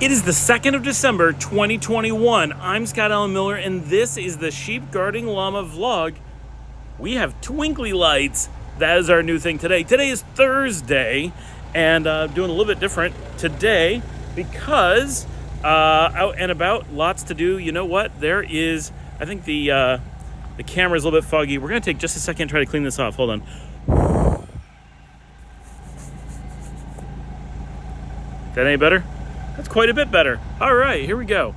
It is the 2nd of December, 2021. I'm Scott Allen Miller, and this is the Sheep Guarding Llama vlog. We have twinkly lights. That is our new thing today. Today is Thursday, and doing a little bit different today because out and about, lots to do. You know what? There is, I think the camera's a little bit foggy. We're going to take just a second and try to clean this off. Hold on. That any better? That's quite a bit better. All right, here we go.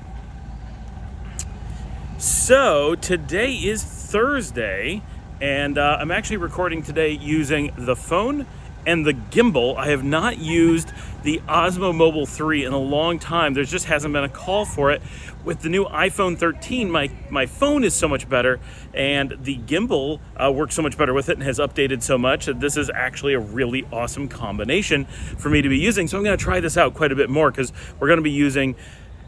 So today is Thursday, and I'm actually recording today using the phone and the gimbal. I have not used the Osmo Mobile 3 in a long time. There just hasn't been a call for it. With the new iPhone 13, my phone is so much better, and the gimbal works so much better with it and has updated so much that this is actually a really awesome combination for me to be using. So I'm going to try this out quite a bit more because we're going to be using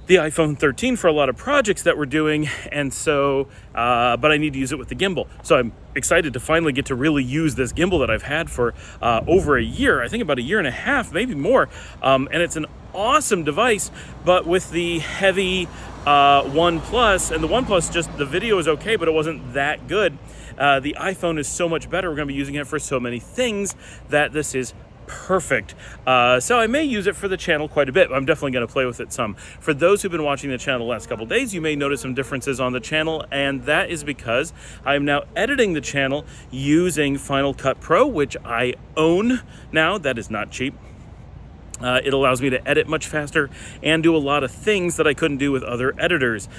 the iPhone 13 for a lot of projects that we're doing, and so but I need to use it with the gimbal. So I'm excited to finally get to really use this gimbal that I've had for over a year. I think about a year and a half, maybe more, and it's an awesome device. But with the heavy OnePlus, and the OnePlus, just the video is okay, but it wasn't that good. The iPhone is so much better. We're going to be using it for so many things that this is perfect. So I may use it for the channel quite a bit. I'm definitely going to play with it some. For those who've been watching the channel the last couple days, you may notice some differences on the channel, and that is because I'm now editing the channel using Final Cut Pro, which I own now. That is not cheap. It allows me to edit much faster and do a lot of things that I couldn't do with other editors.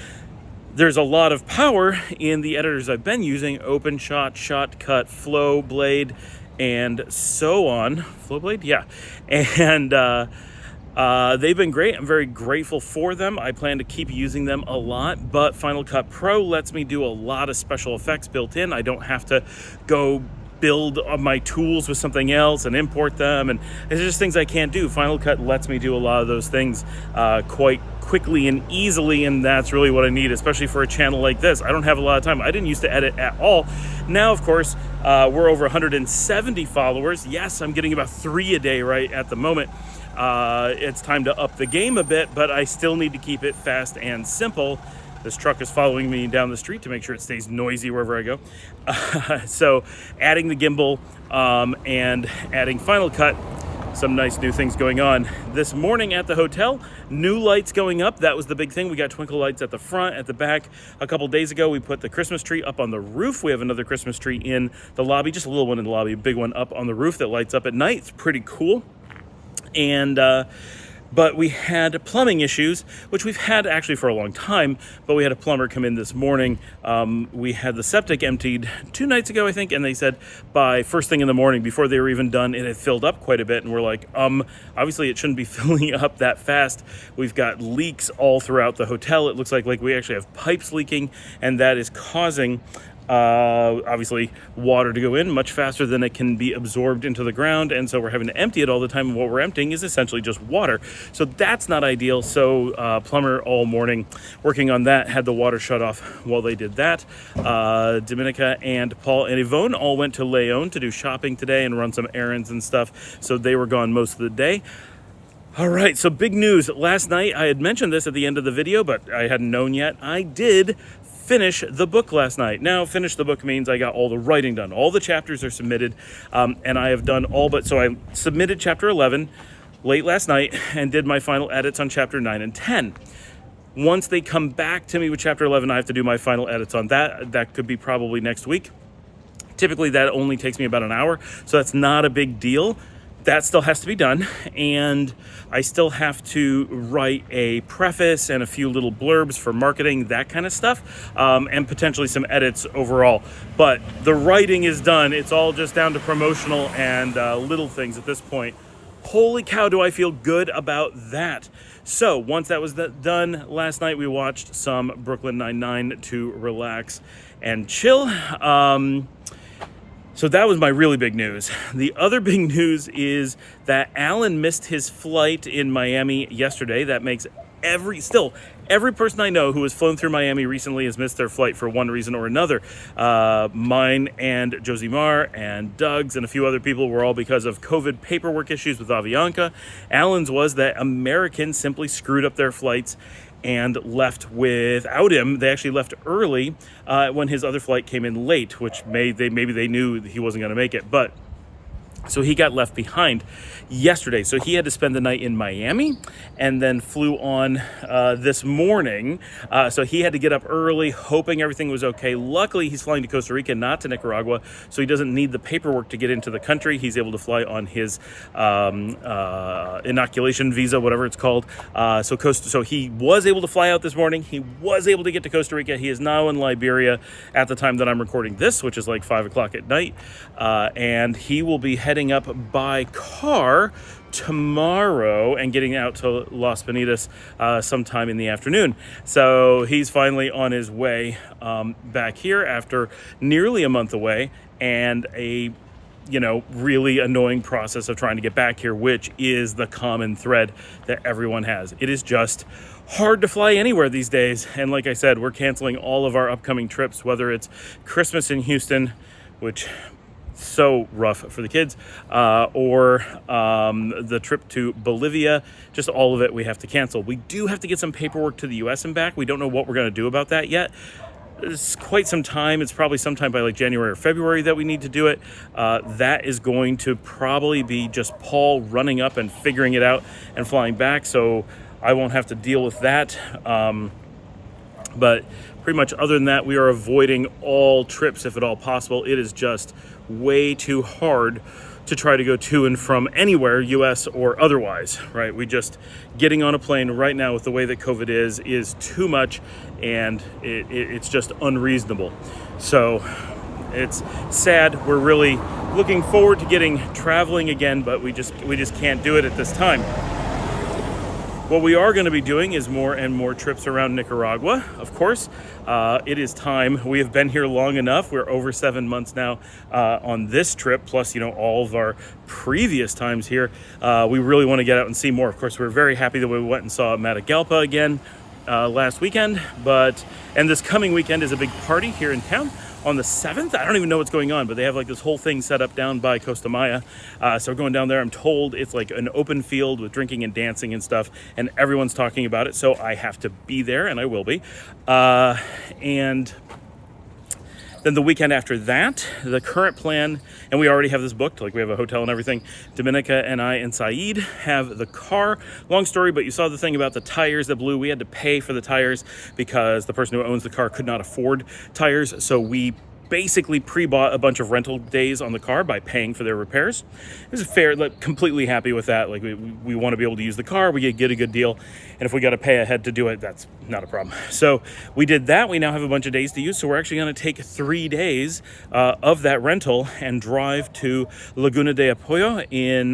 There's a lot of power in the editors I've been using: OpenShot, Shotcut, Flow, Blade, and so on. Flowblade? Yeah. And they've been great. I'm very grateful for them. I plan to keep using them a lot, but Final Cut Pro lets me do a lot of special effects built in. I don't have to go build my tools with something else and import them, and it's just things I can't do. Final Cut lets me do a lot of those things quite quickly and easily, and that's really what I need, especially for a channel like this. I don't have a lot of time. I didn't used to edit at all. Now, of course, we're over 170 followers. Yes, I'm getting about 3 a day right at the moment. It's time to up the game a bit, but I still need to keep it fast and simple. This truck is following me down the street to make sure it stays noisy wherever I go. So adding the gimbal and adding Final Cut, some nice new things going on. This morning at the hotel, new lights going up. That was the big thing. We got twinkle lights at the front, at the back. A couple days ago, we put the Christmas tree up on the roof. We have another Christmas tree in the lobby, just a little one in the lobby, a big one up on the roof that lights up at night. It's pretty cool. And but we had plumbing issues, which we've had actually for a long time, but we had a plumber come in this morning. We had the septic emptied 2 nights ago, I think, and they said by first thing in the morning, before they were even done, it had filled up quite a bit, and we're like, obviously it shouldn't be filling up that fast. We've got leaks all throughout the hotel. It looks like we actually have pipes leaking, and that is causing obviously water to go in much faster than it can be absorbed into the ground, and so we're having to empty it all the time, and what we're emptying is essentially just water. So that's not ideal. So plumber all morning working on that, had the water shut off while they did that. Dominica and Paul and Yvonne all went to Leon to do shopping today and run some errands and stuff, so they were gone most of the day. All right, so big news. Last night, I had mentioned this at the end of the video, but I hadn't known yet. I did finish the book last night. Now, finish the book means I got all the writing done. All the chapters are submitted, and I have done all but, so I submitted chapter 11 late last night and did my final edits on chapter 9 and 10. Once they come back to me with chapter 11, I have to do my final edits on that. That could be probably next week. Typically, that only takes me about an hour, so that's not a big deal. That still has to be done, and I still have to write a preface and a few little blurbs for marketing, that kind of stuff, and potentially some edits overall. But the writing is done. It's all just down to promotional and little things at this point. Holy cow, do I feel good about that. So once that was done last night, we watched some Brooklyn Nine-Nine to relax and chill. So that was my really big news. The other big news is that Alan missed his flight in Miami yesterday. That makes every person I know who has flown through Miami recently has missed their flight for one reason or another. Mine and Josimar and Doug's and a few other people were all because of COVID paperwork issues with Avianca. Alan's was that Americans simply screwed up their flights and left without him. They actually left early when his other flight came in late, which maybe they knew he wasn't going to make it. But so he got left behind yesterday. So he had to spend the night in Miami and then flew on this morning. So he had to get up early, hoping everything was okay. Luckily, he's flying to Costa Rica, not to Nicaragua, so he doesn't need the paperwork to get into the country. He's able to fly on his inoculation visa, whatever it's called. So he was able to fly out this morning. He was able to get to Costa Rica. He is now in Liberia at the time that I'm recording this, which is like 5 o'clock at night. And he will be heading up by car tomorrow and getting out to Las Bonitas sometime in the afternoon. So he's finally on his way back here after nearly a month away and a really annoying process of trying to get back here, which is the common thread that everyone has. It is just hard to fly anywhere these days. And like I said, we're canceling all of our upcoming trips, whether it's Christmas in Houston, which so rough for the kids, or the trip to Bolivia. Just all of it we have to cancel. We do have to get some paperwork to the US and back. We don't know what we're going to do about that yet. It's quite some time. It's probably sometime by like January or February that we need to do it. That is going to probably be just Paul running up and figuring it out and flying back, so I won't have to deal with that. But pretty much other than that, we are avoiding all trips if at all possible. It is just way too hard to try to go to and from anywhere, US or otherwise, right? Getting on a plane right now with the way that COVID is too much, and it's just unreasonable. So it's sad. We're really looking forward to traveling again, but we just can't do it at this time. What we are going to be doing is more and more trips around Nicaragua, of course. It is time. We have been here long enough. We're over 7 months now on this trip, plus, all of our previous times here. We really want to get out and see more. Of course, we're very happy that we went and saw Matagalpa again last weekend. And this coming weekend is a big party here in town. On the 7th, I don't even know what's going on, but they have like this whole thing set up down by Costa Maya. So we're going down there. I'm told it's like an open field with drinking and dancing and stuff, and everyone's talking about it. So I have to be there, and I will be. And then the weekend after that, the current plan, and we already have this booked, like we have a hotel and everything. Dominica and I and Saeed have the car. Long story, but you saw the thing about the tires that blew. We had to pay for the tires because the person who owns the car could not afford tires. So we basically pre-bought a bunch of rental days on the car by paying for their repairs. It was fair, completely happy with that. Like we want to be able to use the car, we get a good deal, and if we got to pay ahead to do it, that's not a problem. So we did that. We now have a bunch of days to use, so we're actually going to take 3 days of that rental and drive to Laguna de Apoyo in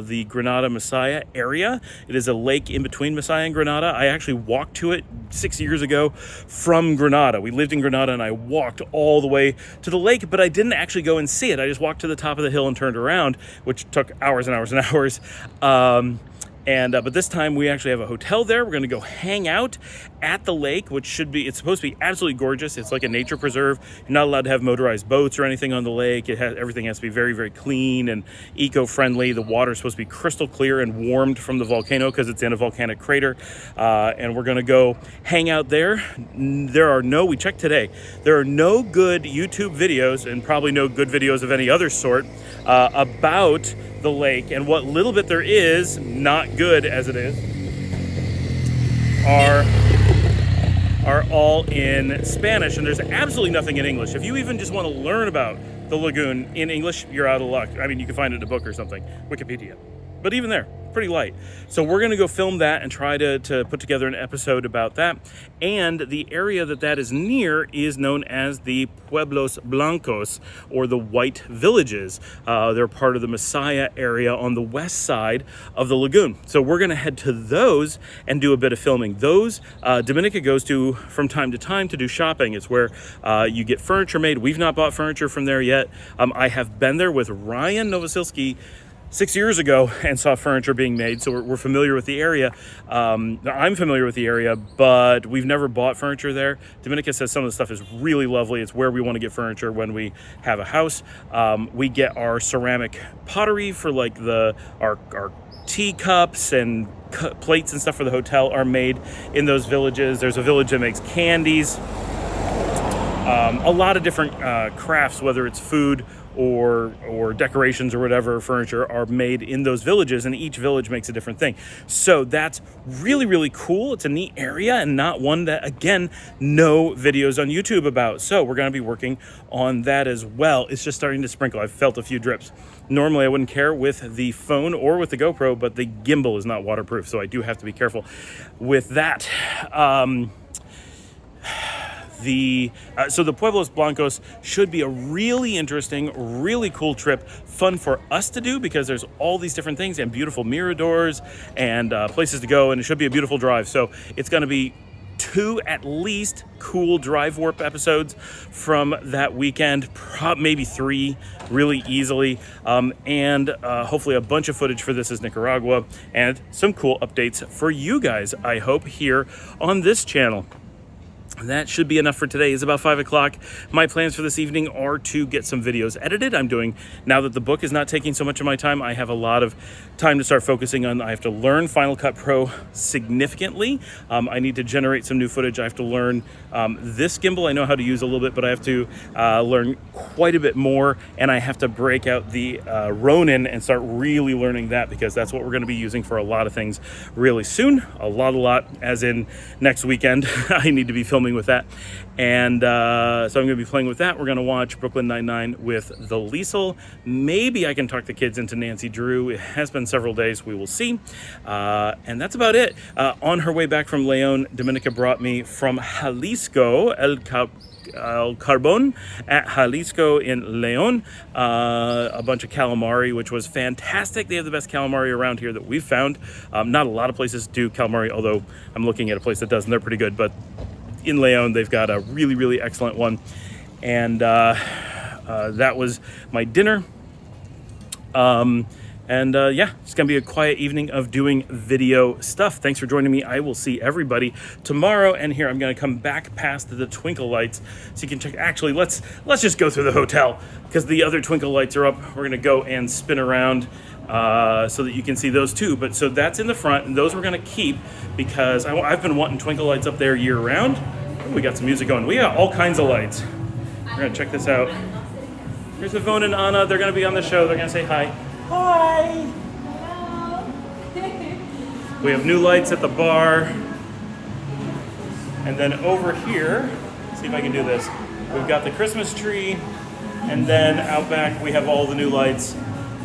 the Granada Masaya area. It is a lake in between Masaya and Granada. I actually walked to it 6 years ago from Granada. We lived in Granada, and I walked all the way to the lake, but I didn't actually go and see it. I just walked to the top of the hill and turned around, which took hours and hours and hours. But this time we actually have a hotel there. We're going to go hang out at the lake, it's supposed to be absolutely gorgeous. It's like a nature preserve. You're not allowed to have motorized boats or anything on the lake. Everything has to be very, very clean and eco-friendly. The water is supposed to be crystal clear and warmed from the volcano because it's in a volcanic crater. And we're going to go hang out there. We checked today, there are no good YouTube videos, and probably no good videos of any other sort, about the lake, and what little bit there is, not good as it is, are all in Spanish, and there's absolutely nothing in English. If you even just want to learn about the lagoon in English, you're out of luck. I mean, you can find it in a book or something, Wikipedia. But even there, pretty light. So we're going to go film that and try to put together an episode about that. And the area that is near is known as the Pueblos blancos, or the white villages. They're part of the Masaya area on the west side of the lagoon. So we're going to head to those and do a bit of filming. Those Dominica goes to from time to time to do shopping. It's where you get furniture made. We've not bought furniture from there yet. I have been there with Ryan Novosilski 6 years ago and saw furniture being made, so we're familiar with the area. I'm familiar with the area, but we've never bought furniture there. Dominica says some of the stuff is really lovely. It's where we want to get furniture when we have a house. We get our ceramic pottery for like our teacups and plates and stuff for the hotel are made in those villages. There's a village that makes candies. A lot of different crafts, whether it's food or decorations or whatever, furniture, are made in those villages, and each village makes a different thing. So that's really, really cool. It's a neat area and not one that, again, no videos on YouTube about. So we're going to be working on that as well. It's just starting to sprinkle. I've felt a few drips. Normally I wouldn't care with the phone or with the GoPro, but the gimbal is not waterproof, so I do have to be careful with that. So the Pueblos blancos should be a really interesting, really cool trip, fun for us to do because there's all these different things and beautiful miradors and places to go, and it should be a beautiful drive. So it's going to be 2 at least cool drive warp episodes from that weekend, maybe 3 really easily, and hopefully a bunch of footage for This Is Nicaragua and some cool updates for you guys, I hope, here on this channel. That should be enough for today. It's about 5 o'clock. My plans for this evening are to get some videos edited. Now that the book is not taking so much of my time, I have a lot of time to start focusing on. I have to learn Final Cut Pro significantly. I need to generate some new footage. I have to learn this gimbal. I know how to use a little bit, but I have to learn quite a bit more, and I have to break out the Ronin and start really learning that, because that's what we're going to be using for a lot of things really soon. A lot, as in next weekend. I need to be filming with that, and so I'm going to be playing with that. We're going to watch Brooklyn Nine-Nine with the Liesel. Maybe I can talk the kids into Nancy Drew. It has been several days. We will see, and that's about it. On her way back from Leon, Dominica brought me from Jalisco, El Carbon at Jalisco in Leon, a bunch of calamari, which was fantastic. They have the best calamari around here that we've found. Not a lot of places do calamari, although I'm looking at a place that does, and they're pretty good, but in Leon, they've got a really, really excellent one. And that was my dinner. Yeah, it's gonna be a quiet evening of doing video stuff. Thanks for joining me. I will see everybody tomorrow. And here, I'm gonna come back past the twinkle lights so you can check. Actually, let's just go through the hotel, because the other twinkle lights are up. We're gonna go and spin around so that you can see those too. But so that's in the front, and those we're gonna keep because I've been wanting twinkle lights up there year round. Oh, we got some music going. We got all kinds of lights. We're gonna check this out. Here's Yvonne and Anna. They're gonna be on the show. They're gonna say hi. Hi. Hello. We have new lights at the bar. And then over here, see if I can do this. We've got the Christmas tree, and then out back we have all the new lights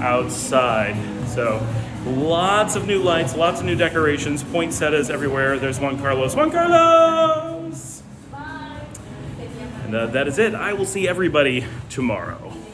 outside. So lots of new lights, lots of new decorations, poinsettias everywhere. There's Juan Carlos. Juan Carlos! Bye. And that is it. I will see everybody tomorrow.